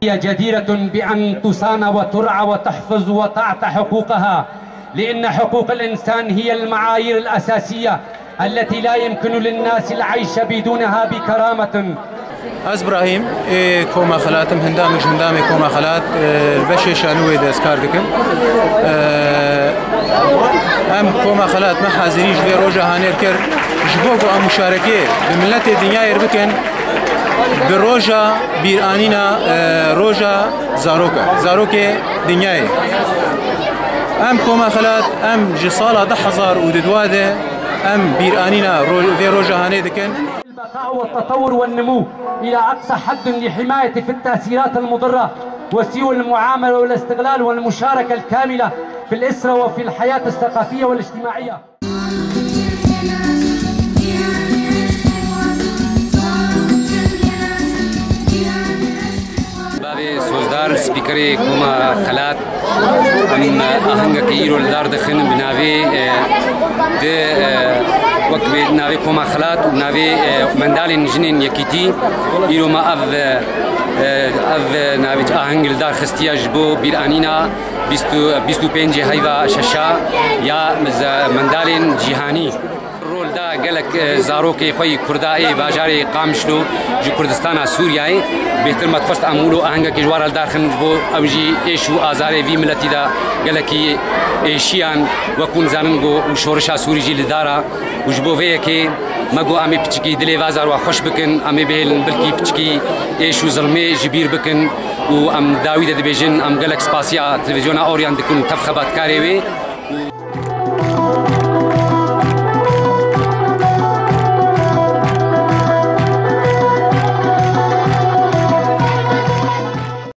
هي جديرة بأن تصان وترعى وتحفظ وتعطى حقوقها، لأن حقوق الإنسان هي المعايير الأساسية التي لا يمكن للناس العيش بدونها بكرامة. از ابراهيم كوما خلاتم هندامي كوما خلات البشي شانوي دسكار دكن ام كوما خلات ما حاضريش في روجا هانير كر جبوكو ام مشاركه بملت الدنيا يربكن بروجا بيرانينا روجا زاروكا دنياي ام كوما خلات ام جصاله 10,000 وددواده ام بيرانينا في روجا هاني دكن البقاء والتطور والنمو إلى أقصى حد لحماية في التأثيرات المضرة وسيول المعاملة والاستغلال والمشاركة الكاملة في الأسرة وفي الحياة الثقافية والاجتماعية. سوزدار سبيكري كوما خلات ام اهنگ كيرو الدار دخن بناوي د وقت ناوي كوما خلات ناوي مندالين جنين يكيتي يرو ما اف ناوي اهنگ الدار خستيا جبو بيرانينا 25 هيدا شاشا يا مندالين جهاني دا قالك زاروكي خوي كردائي باجاري قامشلو جو كردستان سوريا بهتر ما تخست امولو اهنگا كي جوار الداخل بو اوجي ايشو ازاري في ملتي دا قالك ايشيان وكون زاننغو وشورشا سوري جي لدارا وجبو فيكي ماغو امي بتشكي دلي بازار وخش بكن امي بهل بلكي بتشكي ايشو ظلمي جبير بكن وام داوود دبيجن ام قالك سباسيا تلفزيون اوريان دكن تفخبات كاريوي